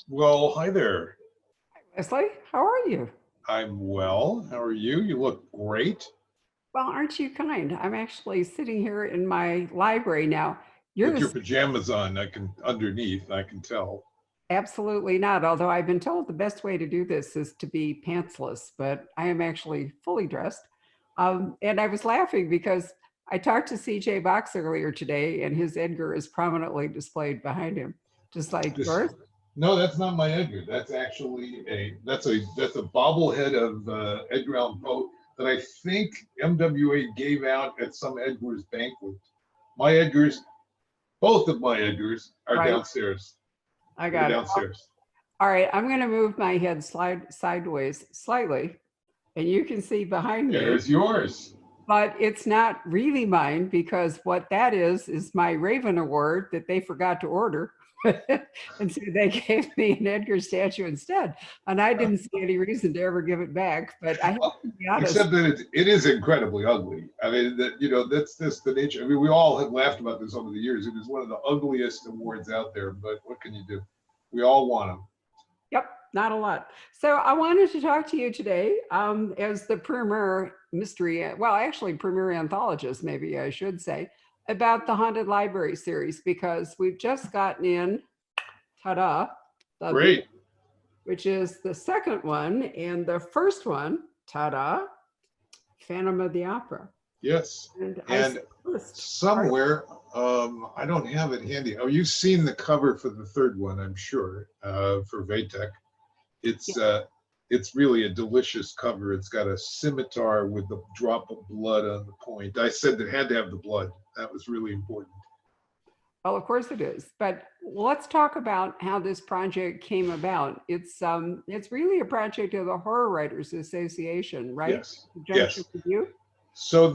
Well, hi there. Leslie, how are you? I'm well. How are you? You look great Well, aren't you kind? I'm actually sitting here in my library now. You're with your the pajamas on. I can tell. absolutely not, although I've been told the best way to do this is to be pantsless, but I am actually fully dressed. And I was laughing because I talked to CJ Box earlier today, and his Edgar is prominently displayed behind him, just like This, yours. no, that's not my Edgar. That's actually that's a bobblehead of Edgar Allan Poe that I think MWA gave out at some Edgar's banquet. My Edgars, both of my Edgars, are Right? downstairs. I They're got it. downstairs. All right, I'm going to move my head sideways slightly, and you can see behind me. There's yours. But it's not really mine because what that is my Raven Award that they forgot to order. And so they gave me an Edgar statue instead. And I didn't see any reason to ever give it back. But I have to be honest. Except that it is incredibly ugly. I mean, that's just the nature. I mean, we all have laughed about this over the years. It is one of the ugliest awards out there, but what can you do? We all want them. Yep, not a lot. So I wanted to talk to you today as the premier mystery, well, actually, premier anthologist, maybe I should say, about the Haunted Library series because we've just gotten in, ta-da, the beginning, Great. which is the second one, and the first one, ta-da, Phantom of the Opera. Yes. And I And first, somewhere, I don't have it handy. Oh, you've seen the cover for the third one, I'm sure, for Vatek. It's it's really a delicious cover. It's got a scimitar with the drop of blood on the point. I said it had to have the blood. That was really important. well, of course it is. But let's talk about how this project came about. It's really a project of the Horror Writers Association, right? Yes. In conjunction Yes. with you. So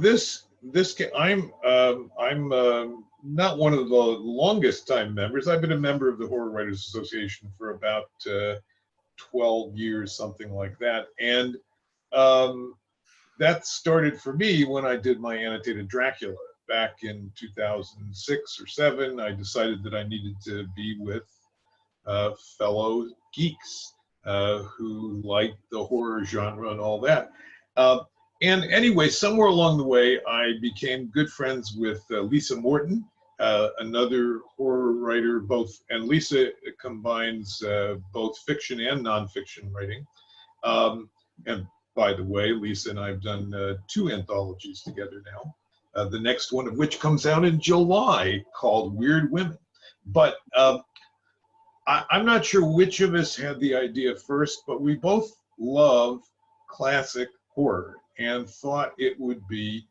I'm not one of the longest time members. I've been a member of the Horror Writers Association for about 12 years, something like that, and um, that started for me when I did my annotated Dracula back in 2006 or 7. I decided that I needed to be with fellow geeks who liked the horror genre and all that. Uh, and anyway, somewhere along the way, I became good friends with Lisa Morton, another horror writer. And Lisa combines both fiction and nonfiction writing. And by the way, Lisa and I have done 2 anthologies together now. The next one of which comes out in July, called Weird Women. But I'm not sure which of us had the idea first, but we both love classic horror and thought it would be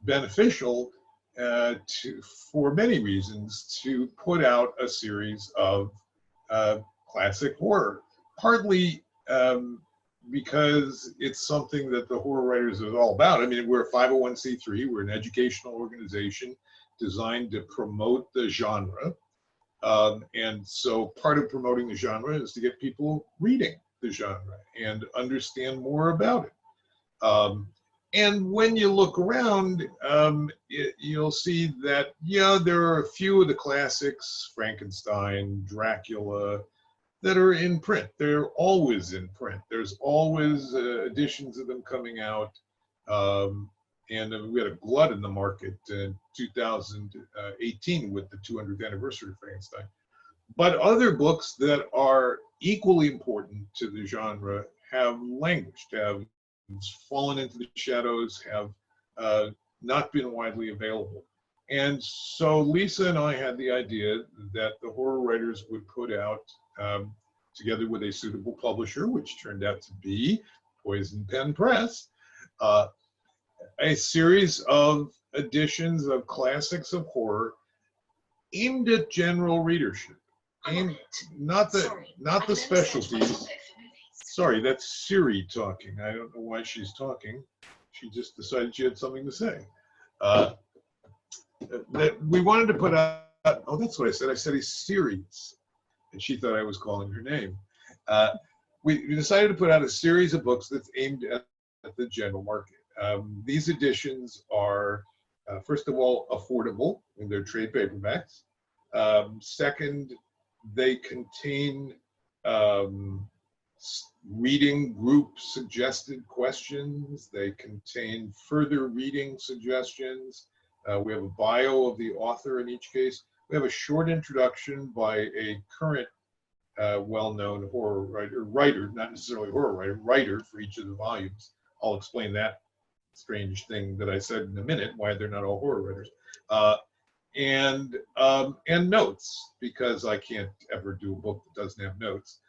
beneficial for many reasons, to put out a series of classic horror. Partly because it's something that the Horror Writers is all about. I mean, we're a 501c3, we're an educational organization designed to promote the genre. And so part of promoting the genre is to get people reading the genre and understand more about it. And when you look around, you'll see that, yeah, there are a few of the classics, Frankenstein, Dracula, that are in print. They're always in print. There's always editions of them coming out. And we had a glut in the market in 2018 with the 200th anniversary of Frankenstein. But other books that are equally important to the genre have languished, have fallen into the shadows, have not been widely available. And so Lisa and I had the idea that the Horror Writers would put out, together with a suitable publisher, which turned out to be Poison Pen Press, a series of editions of classics of horror aimed at general readership, aimed not the specialties. Sorry, that's Siri talking. I don't know why she's talking. She just decided she had something to say. That we wanted to put out. Oh, that's what I said. I said a series, and she thought I was calling her name. We decided to put out a series of books that's aimed at the general market. These editions are, first of all, affordable in their trade paperbacks. Second, they contain reading group suggested questions. They contain further reading suggestions. We have a bio of the author in each case. We have a short introduction by a current well-known horror writer, not necessarily horror writer for each of the volumes. I'll explain that strange thing that I said in a minute, why they're not all horror writers. And notes, because I can't ever do a book that doesn't have notes.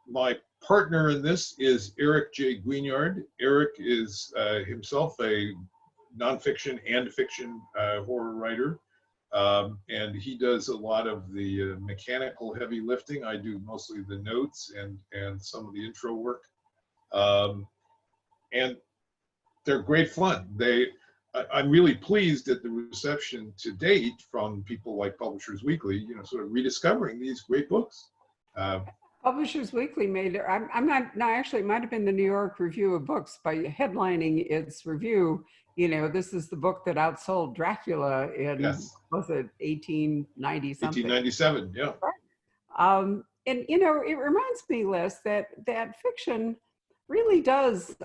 My partner in this is Eric J. Guignard. Eric is himself a nonfiction and fiction horror writer. And he does a lot of the mechanical heavy lifting. I do mostly the notes and some of the intro work. And they're great fun. I'm really pleased at the reception to date from people like Publishers Weekly, you know, sort of rediscovering these great books. Publishers Weekly made it. I'm not, no, actually, it might have been the New York Review of Books by headlining its review. You know, this is the book that outsold Dracula in, Yes. was it 1890 something? 1897, yeah. And, you know, it reminds me, Les, that fiction really does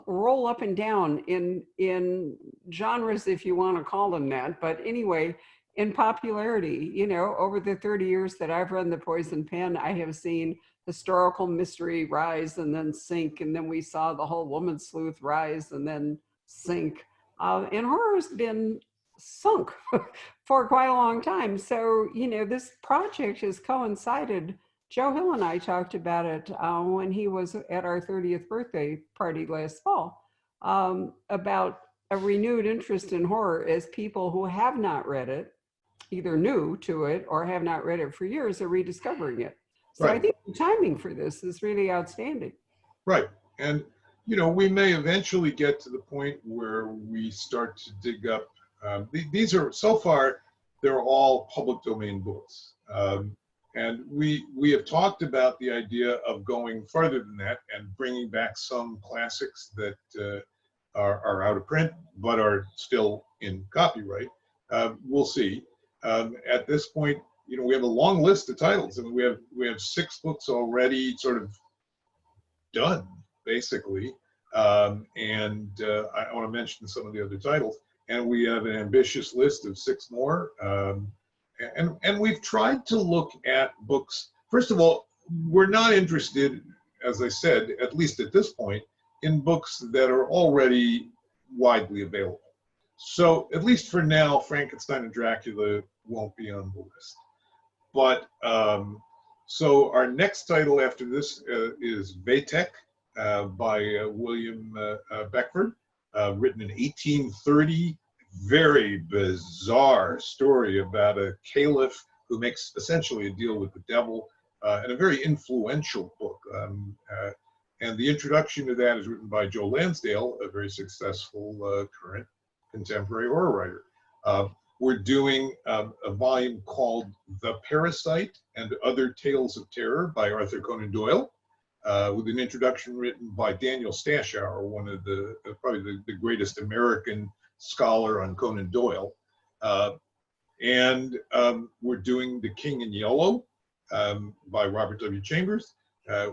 roll up and down in genres, if you want to call them that. But anyway, in popularity, you know, over the 30 years that I've run the Poison Pen, I have seen historical mystery rise and then sink. And then we saw the whole woman sleuth rise and then sink. And horror has been sunk for quite a long time. So, you know, this project has coincided. Joe Hill and I talked about it when he was at our 30th birthday party last fall, about a renewed interest in horror as people who have not read it, either new to it or have not read it for years, are rediscovering it. So Right. I think the timing for this is really outstanding. Right. And, you know, we may eventually get to the point where we start to dig up. These are, so far, they're all public domain books. And we have talked about the idea of going further than that and bringing back some classics that are out of print but are still in copyright. We'll see. At this point, you know, we have a long list of titles. I mean, we have 6 books already sort of done, basically. And I want to mention some of the other titles. And we have an ambitious list of 6 more. And we've tried to look at books. First of all, we're not interested, as I said, at least at this point, in books that are already widely available. So at least for now, Frankenstein and Dracula won't be on the list. But so our next title after this is Vatek by William Beckford, written in 1830. Very bizarre story about a caliph who makes essentially a deal with the devil, and a very influential book. And the introduction to that is written by Joe Lansdale, a very successful current contemporary horror writer. We're doing a volume called The Parasite and Other Tales of Terror by Arthur Conan Doyle, with an introduction written by Daniel Stashower, one of the probably the greatest American scholar on Conan Doyle. And we're doing The King in Yellow by Robert W. Chambers,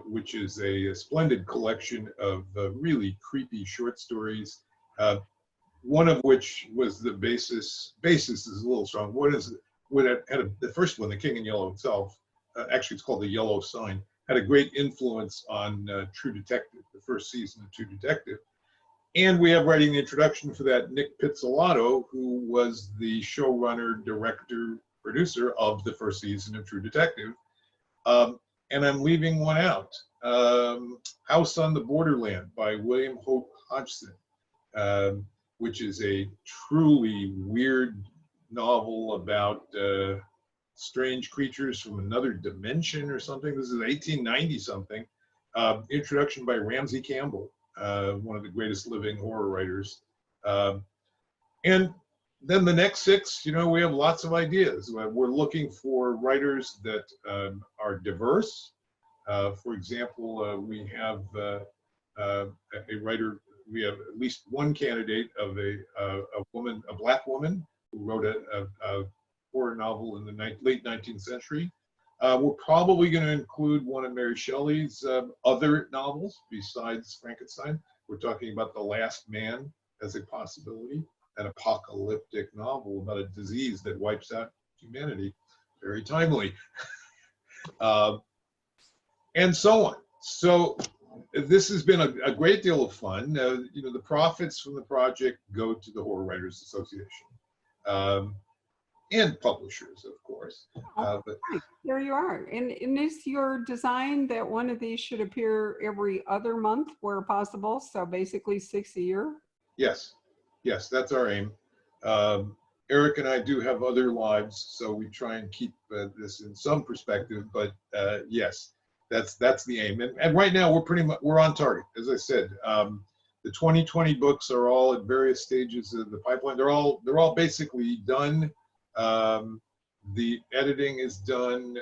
which is a splendid collection of really creepy short stories, one of which was the basis is a little strong. The first one, The King in Yellow itself, actually it's called The Yellow Sign, had a great influence on True Detective, the first season of True Detective. And we have writing the introduction for that Nick Pizzolatto, who was the showrunner, director, producer of the first season of True Detective. And I'm leaving one out. House on the Borderland by William Hope Hodgson, which is a truly weird novel about strange creatures from another dimension or something. This is 1890 something. Introduction by Ramsey Campbell, one of the greatest living horror writers. And then the next 6, you know, we have lots of ideas. We're looking for writers that are diverse. For example, we have a writer, we have at least one candidate of a Black woman who wrote a horror novel in the late 19th century. We're probably going to include one of Mary Shelley's other novels besides Frankenstein. We're talking about The Last Man as a possibility, an apocalyptic novel about a disease that wipes out humanity. Very timely. And so on. So this has been a great deal of fun. The profits from the project go to the Horror Writers Association. And publishers, of course. But there you are. And is your design that one of these should appear every other month where possible? So basically 6 a year? yes, that's our aim. Eric and I do have other lives, so we try and keep this in some perspective. But yes, that's the aim. And right now we're on target. As I said, the 2020 books are all at various stages of the pipeline. They're all basically done. The editing is done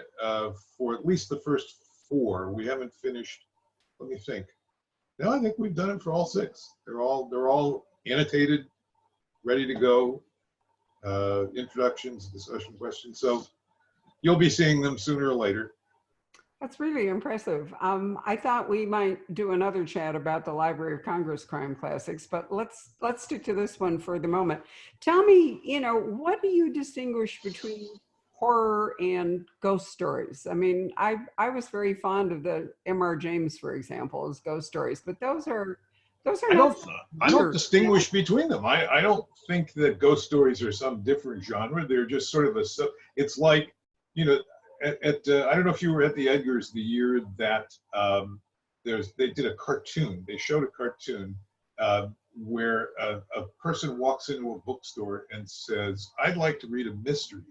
for at least the first 4. We haven't finished. Let me think. No, I think we've done it for all 6. They're all annotated, ready to go. Introductions, discussion questions. So you'll be seeing them sooner or later. That's really impressive. I thought we might do another chat about the Library of Congress crime classics, but let's stick to this one for the moment. Tell me, what do you distinguish between horror and ghost stories? I mean, I was very fond of the M.R. James, for example, as ghost stories, but those are I don't distinguish between them. I don't think that ghost stories are some different genre. They're just sort of it's like, I don't know if you were at the Edgars the year that they did a cartoon. They showed a cartoon where a person walks into a bookstore and says, "I'd like to read a mystery,"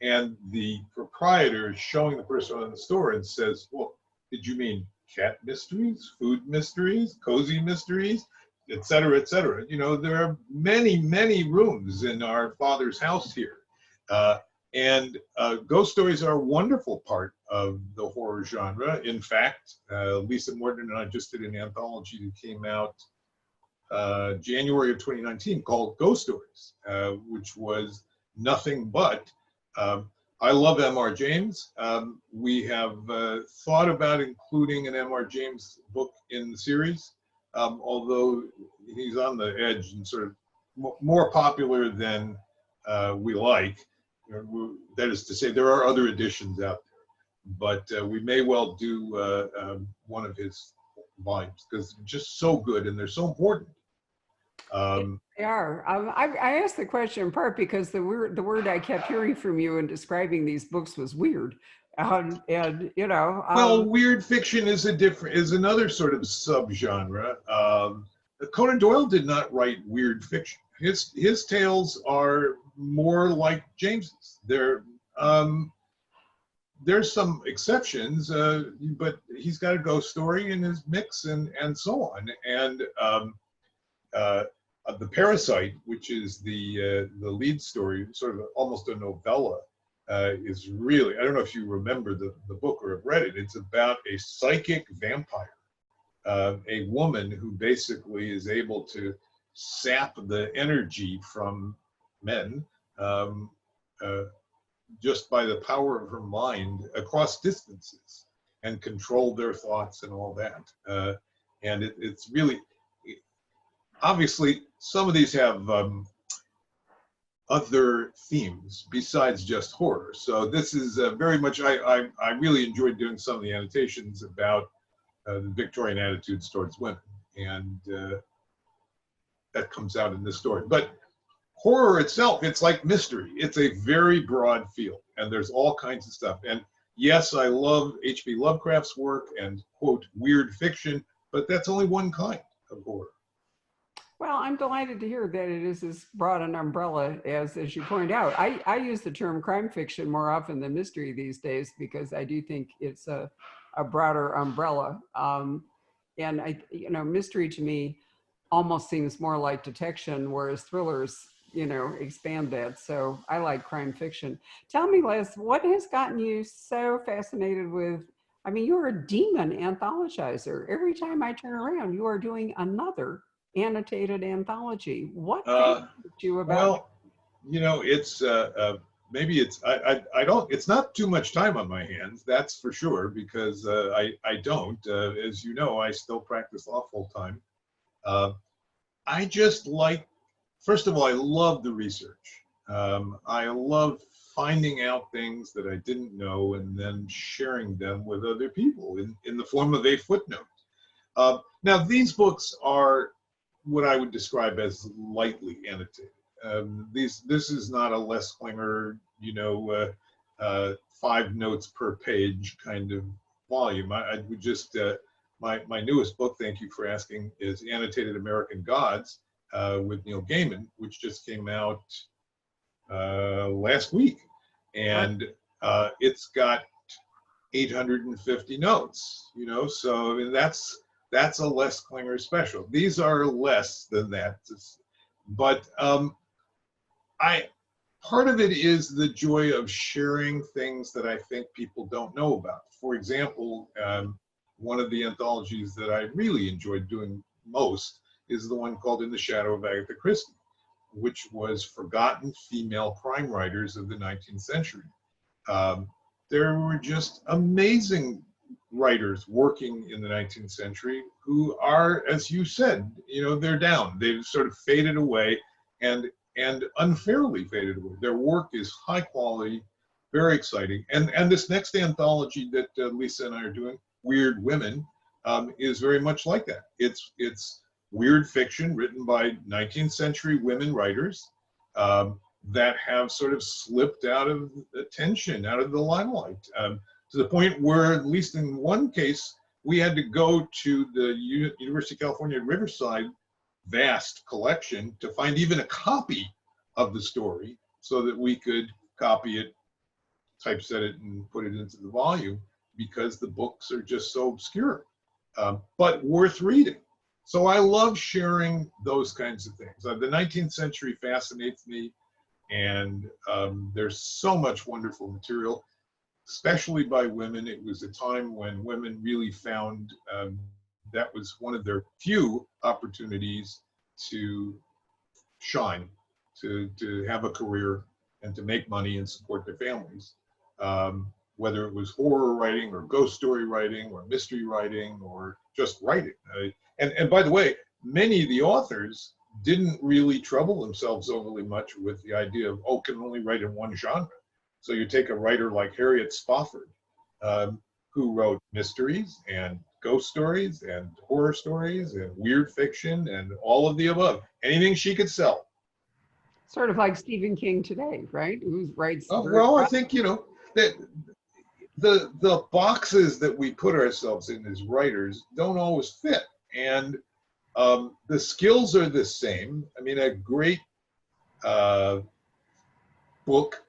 and the proprietor is showing the person in the store and says, "Well, did you mean cat mysteries, food mysteries, cozy mysteries, et cetera, et cetera?" There are many, many rooms in our father's house here. And ghost stories are a wonderful part of the horror genre. In fact, Lisa Morton and I just did an anthology that came out January of 2019 called Ghost Stories, which was nothing but, I love M.R. James. We have thought about including an M.R. James book in the series, although he's on the edge and sort of more popular than we like. That is to say, there are other editions out there, but we may well do one of his volumes because they're just so good and they're so important. They are. I asked the question in part because the word I kept hearing from you in describing these books was weird, and well, weird fiction is another sort of subgenre. Conan Doyle did not write weird fiction. His tales are more like James's. There's some exceptions, but he's got a ghost story in his mix and so on. And The Parasite, which is the lead story, sort of almost a novella, is really, I don't know if you remember the book or have read it. It's about a psychic vampire, a woman who basically is able to sap the energy from men just by the power of her mind across distances and control their thoughts and all that. And it's really, obviously, some of these have other themes besides just horror. So this is very much, I really enjoyed doing some of the annotations about the Victorian attitudes towards women. And that comes out in this story. But horror itself, it's like mystery. It's a very broad field, and there's all kinds of stuff. And yes, I love H.P. Lovecraft's work and, quote, weird fiction, but that's only one kind of horror. Well, I'm delighted to hear that it is as broad an umbrella as you point out. I use the term crime fiction more often than mystery these days because I do think it's a broader umbrella. And mystery to me almost seems more like detection, whereas thrillers, expand that. So I like crime fiction. Tell me, Les, what has gotten you so fascinated with, you're a demon anthologizer. Every time I turn around, you are doing another annotated anthology. What fascinates you about? Well, it's maybe I don't, it's not too much time on my hands, that's for sure, because I don't. As you know, I still practice law full time. Uh, I just like, first of all, I love the research. I love finding out things that I didn't know and then sharing them with other people in the form of a footnote. Now, these books are what I would describe as lightly annotated. This is not a Les Klinger, 5 notes per page kind of volume. I would just, my newest book, thank you for asking, is Annotated American Gods with Neil Gaiman, which just came out last week. And it's got 850 notes, so I mean, that's a Les Klinger special. These are less than that, but part of it is the joy of sharing things that I think people don't know about. For example, one of the anthologies that I really enjoyed doing most is the one called In the Shadow of Agatha Christie, which was forgotten female crime writers of the 19th century. There were just amazing writers working in the 19th century who are, as you said, they're down. They've sort of faded away and unfairly faded away. Their work is high quality, very exciting. And this next anthology that Lisa and I are doing, Weird Women, is very much like that. It's weird fiction written by 19th century women writers that have sort of slipped out of attention, out of the limelight, to the point where, at least in one case, we had to go to the University of California at Riverside vast collection to find even a copy of the story so that we could copy it, typeset it, and put it into the volume, because the books are just so obscure, but worth reading. So I love sharing those kinds of things. The 19th century fascinates me, and there's so much wonderful material, especially by women. It was a time when women really found that was one of their few opportunities to shine, to have a career and to make money and support their families. Whether it was horror writing or ghost story writing or mystery writing or just writing. And by the way, many of the authors didn't really trouble themselves overly much with the idea of, can only write in one genre. So you take a writer like Harriet Spofford, who wrote mysteries and ghost stories and horror stories and weird fiction and all of the above, anything she could sell. Sort of like Stephen King today, right? Who writes? Well, I think, that the boxes that we put ourselves in as writers don't always fit. And the skills are the same. I mean, a great book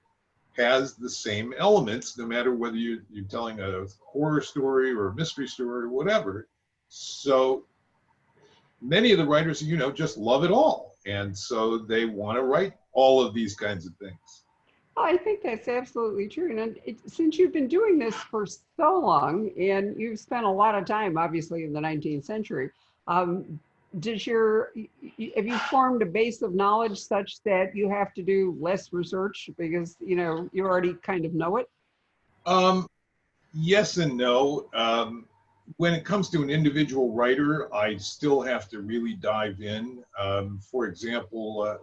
has the same elements, no matter whether you're telling a horror story or a mystery story or whatever. So many of the writers, just love it all. And so they want to write all of these kinds of things. I think that's absolutely true. And since you've been doing this for so long, and you've spent a lot of time, obviously, in the 19th century, have you formed a base of knowledge such that you have to do less research because, you already kind of know it? Yes and no. When it comes to an individual writer, I still have to really dive in. For example,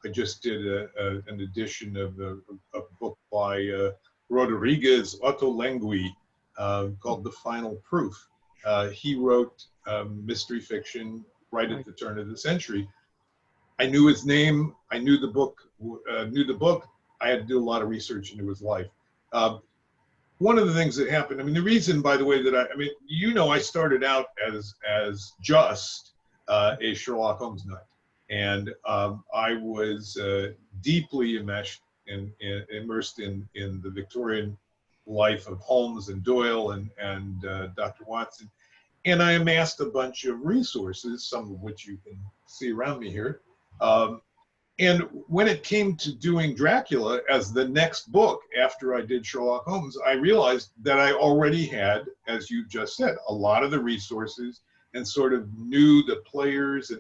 I just did an edition of a book by Rodriguez Ottolenghi called The Final Proof. He wrote mystery fiction right at the turn of the century. I knew his name. I knew the book. I had to do a lot of research into his life. One of the things that happened, the reason, by the way, that I started out as just a Sherlock Holmes nut. And I was deeply immersed in the Victorian life of Holmes and Doyle and Dr. Watson. And I amassed a bunch of resources, some of which you can see around me here. And when it came to doing Dracula as the next book after I did Sherlock Holmes, I realized that I already had, as you just said, a lot of the resources and sort of knew the players.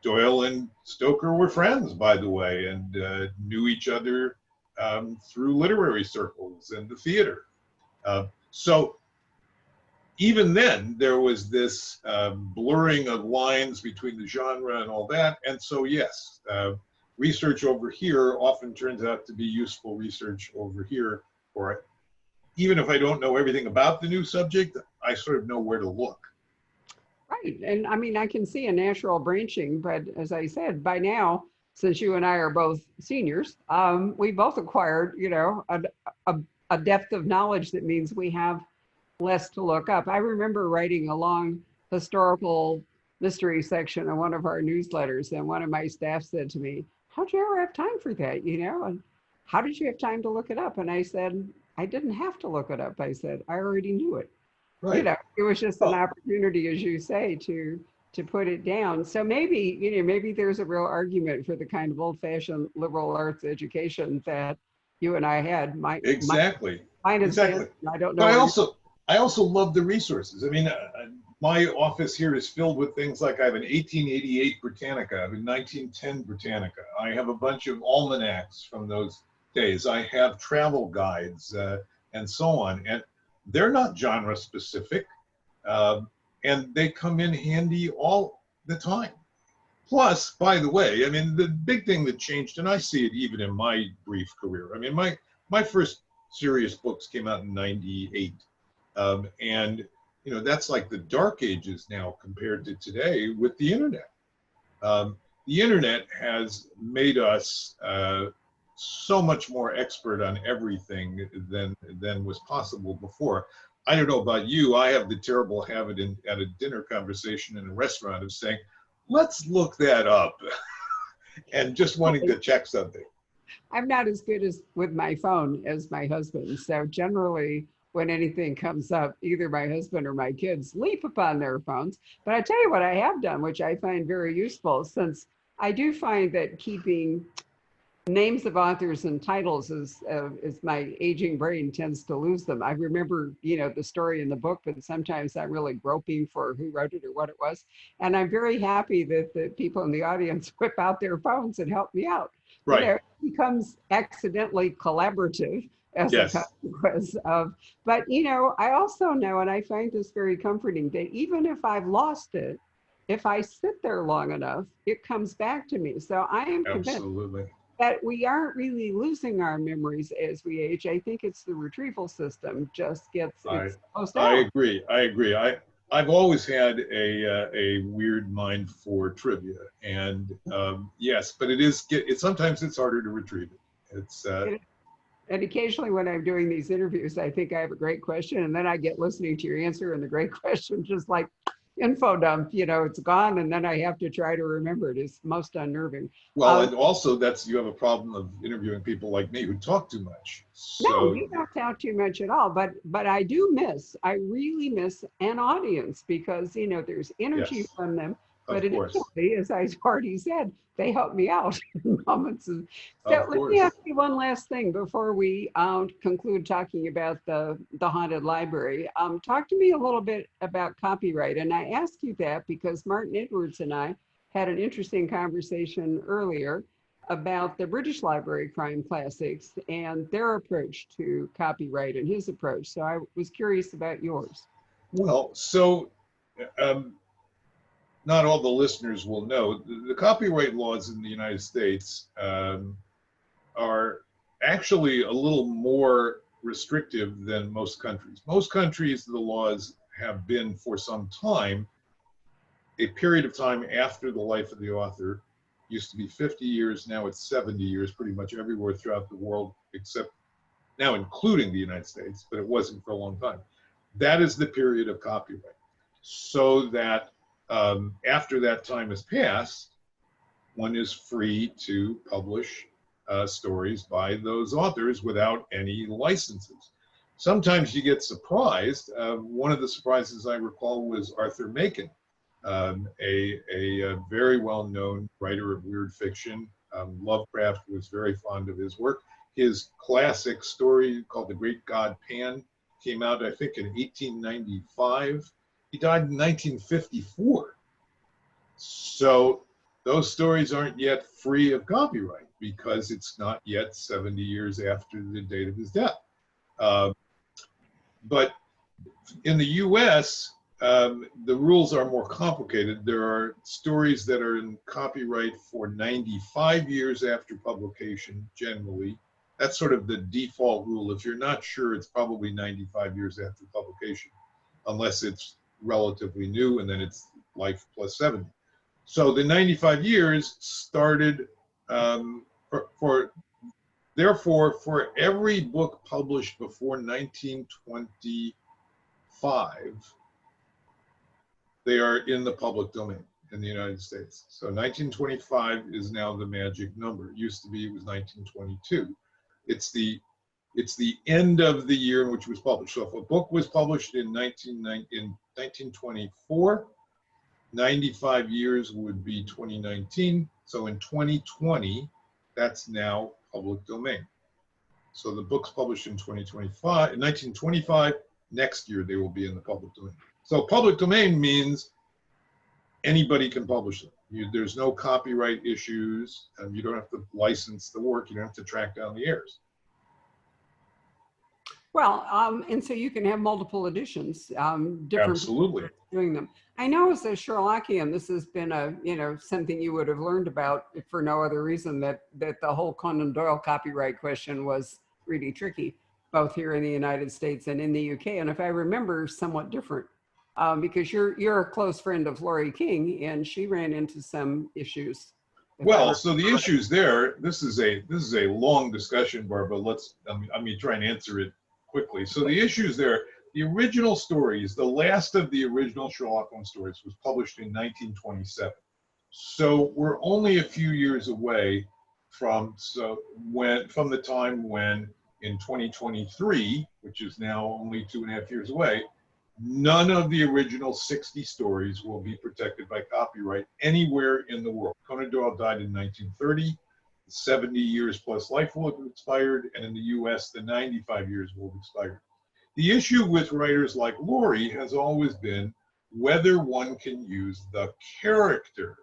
Doyle and Stoker were friends, by the way, and knew each other through literary circles and the theater. So even then, there was this blurring of lines between the genre and all that. And so, yes, research over here often turns out to be useful research over here. Or even if I don't know everything about the new subject, I sort of know where to look. Right. And I mean, I can see a natural branching, but as I said, by now, since you and I are both seniors, we both acquired, a depth of knowledge that means we have less to look up. I remember writing a long historical mystery section in one of our newsletters, and one of my staff said to me, "How'd you ever have time for that? And how did you have time to look it up?" And I said, "I didn't have to look it up." I said, "I already knew it." Right. It was just an opportunity, as you say, to put it down. So maybe, maybe there's a real argument for the kind of old-fashioned liberal arts education that you and I had. Exactly. Mine is Exactly. I don't know. But I also love the resources. I mean, my office here is filled with things like I have an 1888 Britannica, I have a 1910 Britannica. I have a bunch of almanacs from those days. I have travel guides and so on. And they're not genre specific, and they come in handy all the time. Plus, by the way, I mean, the big thing that changed, and I see it even in my brief career. I mean, my first serious books came out in '98, and that's like the dark ages now compared to today with the internet. The internet has made us so much more expert on everything than was possible before. I don't know about you. I have the terrible habit at a dinner conversation in a restaurant of saying, "Let's look that up," and just wanting to check something. I'm not as good as with my phone as my husband. So generally, when anything comes up, either my husband or my kids leap upon their phones. But I tell you what I have done, which I find very useful, since I do find that keeping names of authors and titles is my aging brain tends to lose them. I remember, the story in the book, but sometimes I'm really groping for who wrote it or what it was. And I'm very happy that the people in the audience whip out their phones and help me out. Right. It becomes accidentally collaborative as a consequence of, but I also know, and I find this very comforting, that even if I've lost it, if I sit there long enough, it comes back to me. So I am convinced that we aren't really losing our memories as we age. I think it's the retrieval system just gets exposed out. I agree. I've always had a weird mind for trivia, and yes, but sometimes it's harder to retrieve it. And occasionally when I'm doing these interviews, I think I have a great question, and then I get listening to your answer, and the great question just like info dump, it's gone, and then I have to try to remember it. It's most unnerving. Well, and also you have a problem of interviewing people like me who talk too much. So. No, you don't talk too much at all, but I really miss an audience, because, there's energy from them, but additionally, as I've already said, they help me out in moments. So let me ask you one last thing before we conclude talking about the haunted library. Talk to me a little bit about copyright. And I ask you that because Martin Edwards and I had an interesting conversation earlier about the British Library crime classics and their approach to copyright and his approach. So I was curious about yours. Well, so not all the listeners will know, the copyright laws in the United States are actually a little more restrictive than most countries. Most countries, the laws have been for some time, a period of time after the life of the author. Used to be 50 years, now it's 70 years, pretty much everywhere throughout the world, except now including the United States, but it wasn't for a long time. That is the period of copyright. So that after that time has passed, one is free to publish stories by those authors without any licenses. Sometimes you get surprised. One of the surprises I recall was Arthur Machen, a very well-known writer of weird fiction. Lovecraft was very fond of his work. His classic story called The Great God Pan came out, I think, in 1895. He died in 1954. So those stories aren't yet free of copyright because it's not yet 70 years after the date of his death. But in the US, the rules are more complicated. There are stories that are in copyright for 95 years after publication, generally. That's sort of the default rule. If you're not sure, it's probably 95 years after publication, unless it's relatively new, and then it's life plus 70. So the 95 years started therefore, for every book published before 1925, they are in the public domain in the United States. So 1925 is now the magic number. It used to be, it was 1922. It's the end of the year in which it was published. So if a book was published in 1924, 95 years would be 2019. So in 2020, that's now public domain. So the books published in 1925, next year they will be in the public domain. So public domain means anybody can publish them. There's no copyright issues, and you don't have to license the work. You don't have to track down the heirs. Well, and so you can have multiple editions, different Absolutely. doing them. I know as a Sherlockian, this has been something you would have learned about if for no other reason that the whole Conan Doyle copyright question was really tricky, both here in the United States and in the UK. And if I remember, somewhat different, because you're a close friend of Laurie King, and she ran into some issues. Well, so the issues there, this is a long discussion, Barbara. Let me try and answer it quickly. So the issues there, the original stories, the last of the original Sherlock Holmes stories was published in 1927. So we're only a few years away from the time when in 2023, which is now only 2.5 years away, none of the original 60 stories will be protected by copyright anywhere in the world. Conan Doyle died in 1930. 70 years plus life will have expired, and in the US, the 95 years will have expired. The issue with writers like Laurie has always been whether one can use the character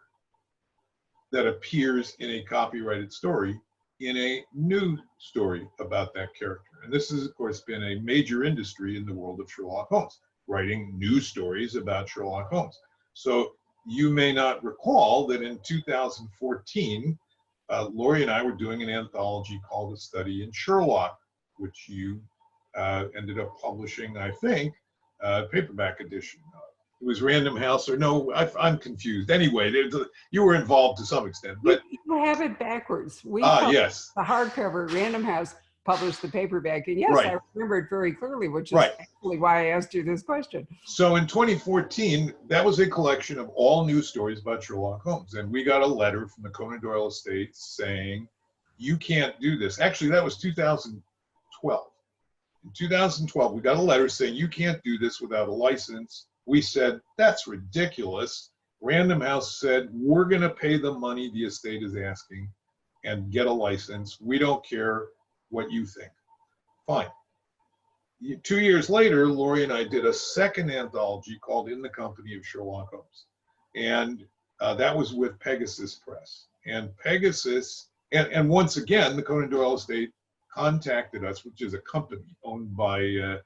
that appears in a copyrighted story in a new story about that character. And this has, of course, been a major industry in the world of Sherlock Holmes, writing new stories about Sherlock Holmes. So you may not recall that in 2014, Laurie and I were doing an anthology called A Study in Sherlock, which you ended up publishing, I think, paperback edition. It was Random House, or no, I'm confused. Anyway, you were involved to some extent. But you have it backwards. Yes. The hardcover, Random House published the paperback. And yes, right. I remember it very clearly, which is right. actually why I asked you this question. So in 2014, that was a collection of all new stories about Sherlock Holmes. And we got a letter from the Conan Doyle estate saying, you can't do this. Actually, that was 2012. In 2012, we got a letter saying, you can't do this without a license. We said, that's ridiculous. Random House said, we're going to pay the money the estate is asking and get a license. We don't care what you think. Fine. 2 years later, Laurie and I did a second anthology called In the Company of Sherlock Holmes. And that was with Pegasus Press. And Pegasus, and once again, the Conan Doyle estate contacted us, which is a company owned by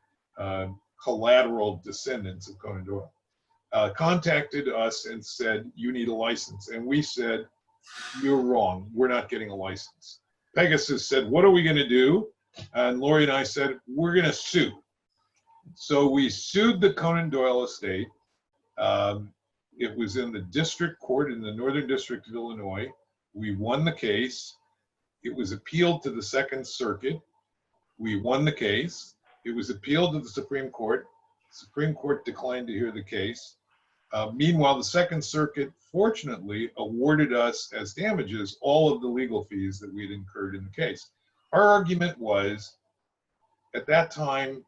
collateral descendants of Conan Doyle, contacted us and said, you need a license. And we said, you're wrong. We're not getting a license. Pegasus said, what are we going to do? And Laurie and I said, we're going to sue. So we sued the Conan Doyle estate. It was in the district court in the Northern District of Illinois. We won the case. It was appealed to the Second Circuit. We won the case. It was appealed to the Supreme Court. The Supreme Court declined to hear the case. Meanwhile, the Second Circuit, fortunately, awarded us as damages all of the legal fees that we had incurred in the case. Our argument was, at that time,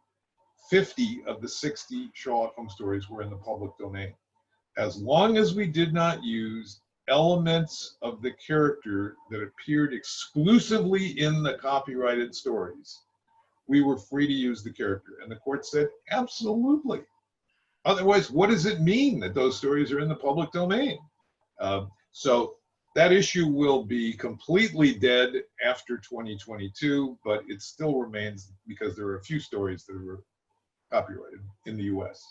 50 of the 60 Sherlock Holmes stories were in the public domain. As long as we did not use elements of the character that appeared exclusively in the copyrighted stories, we were free to use the character. And the court said, absolutely. Otherwise, what does it mean that those stories are in the public domain? So that issue will be completely dead after 2022, but it still remains because there are a few stories that were copyrighted in the US.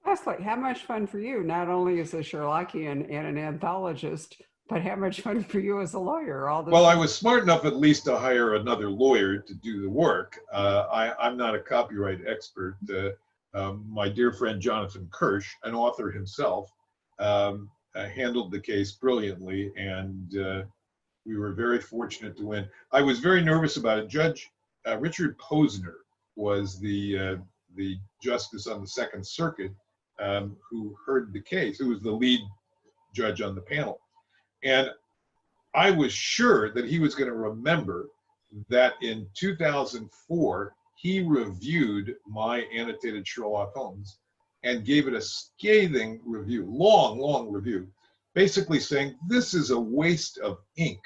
Leslie, how much fun for you, not only as a Sherlockian and an anthologist, but how much fun for you as a lawyer? All this. Well, I was smart enough at least to hire another lawyer to do the work. I'm not a copyright expert. My dear friend Jonathan Kirsch, an author himself, handled the case brilliantly, and we were very fortunate to win. I was very nervous about it. Judge Richard Posner was the justice on the Second Circuit who heard the case, who was the lead judge on the panel. And I was sure that he was going to remember that in 2004, he reviewed my annotated Sherlock Holmes and gave it a scathing review, long review, basically saying, this is a waste of ink.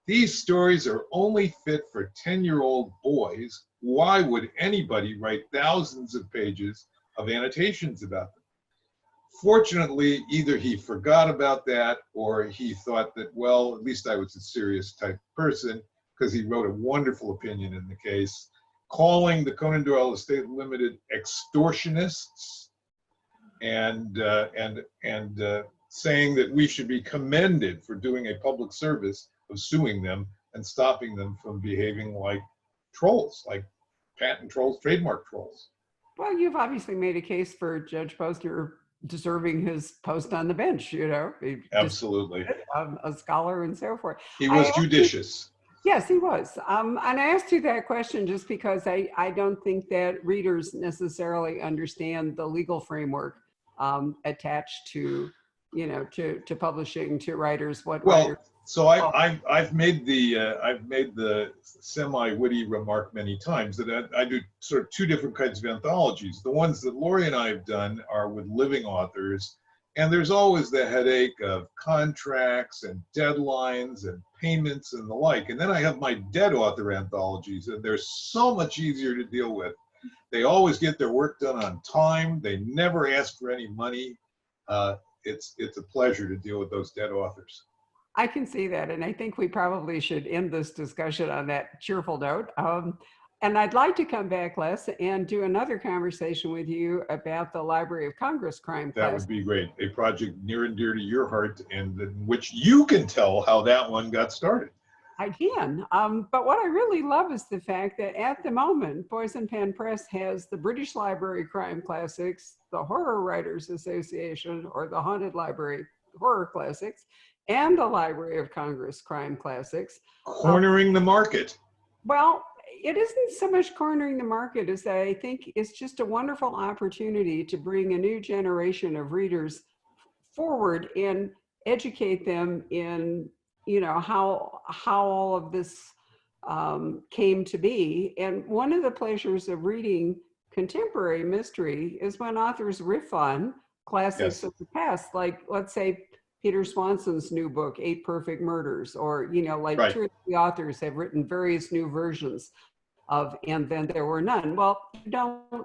These stories are only fit for 10-year-old boys. Why would anybody write thousands of pages of annotations about them? Fortunately, either he forgot about that or he thought that, well, at least I was a serious type person, because he wrote a wonderful opinion in the case, calling the Conan Doyle Estate Limited extortionists and saying that we should be commended for doing a public service of suing them and stopping them from behaving like trolls, like patent trolls, trademark trolls. Well, you've obviously made a case for Judge Posner deserving his post on the bench, you know. Absolutely. A scholar and so forth. He was judicious. Yes, he was. And I asked you that question just because I don't think that readers necessarily understand the legal framework attached to, you know, to publishing, to writers. Well, so I've made the semi-witty remark many times that I do sort of two different kinds of anthologies. The ones that Lori and I have done are with living authors, and there's always the headache of contracts and deadlines and payments and the like. And then I have my dead author anthologies, and they're so much easier to deal with. They always get their work done on time. They never ask for any money. It's a pleasure to deal with those dead authors. I can see that, and I think we probably should end this discussion on that cheerful note. And I'd like to come back, Les, and do another conversation with you about the Library of Congress crime class. That would be great. A project near and dear to your heart, and in which you can tell how that one got started. I can. But what I really love is the fact that at the moment, Poison Pen Press has the British Library Crime Classics, the Horror Writers Association, or the Haunted Library Horror Classics, and the Library of Congress Crime Classics. Cornering the market. Well, it isn't so much cornering the market as that I think it's just a wonderful opportunity to bring a new generation of readers forward and educate them in, you know, how all of this came to be. And one of the pleasures of reading contemporary mystery is when authors riff on classics of the past, like, let's say, Peter Swanson's new book, 8 Perfect Murders, or, you know, like 2 or 3 authors have written various new versions of And Then There Were None. Well,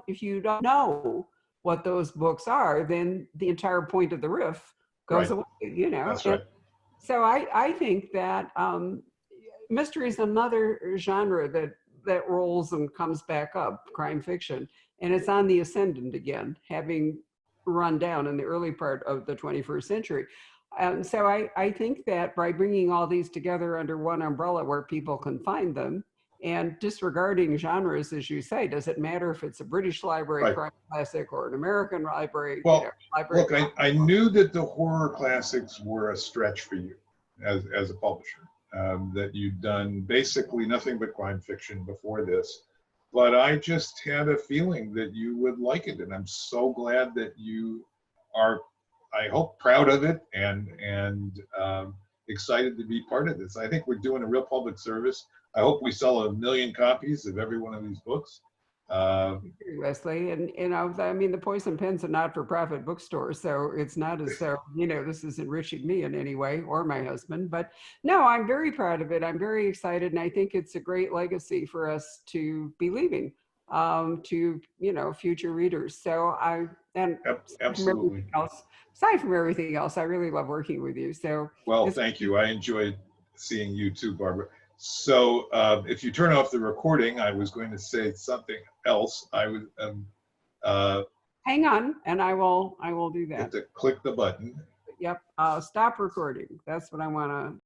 if you don't know what those books are, then the entire point of the riff goes away, you know. That's right. So I think that mystery is another genre that rolls and comes back up, crime fiction, and it's on the ascendant again, having run down in the early part of the 21st century. So I think that by bringing all these together under one umbrella where people can find them, and disregarding genres, as you say, does it matter if it's a British library crime classic or an American library? Well, library look, I knew that the horror classics were a stretch for you as a publisher, that you'd done basically nothing but crime fiction before this. But I just had a feeling that you would like it, and I'm so glad that you are, I hope, proud of it and excited to be part of this. I think we're doing a real public service. I hope we sell 1 million copies of every one of these books. Leslie, and you know, I mean, the Poison Pen's a not-for-profit bookstore, so it's not as though, you know, this is enriching me in any way or my husband. But no, I'm very proud of it. I'm very excited, and I think it's a great legacy for us to be leaving. to, you know, future readers. So and Absolutely. aside from everything else, I really love working with you. So Well, it's, thank you. I enjoyed seeing you too, Barbara. So if you turn off the recording, I was going to say something else. I was uh, hang on, and I will do hit that. to click the button. Yep. Stop recording. That's what I want to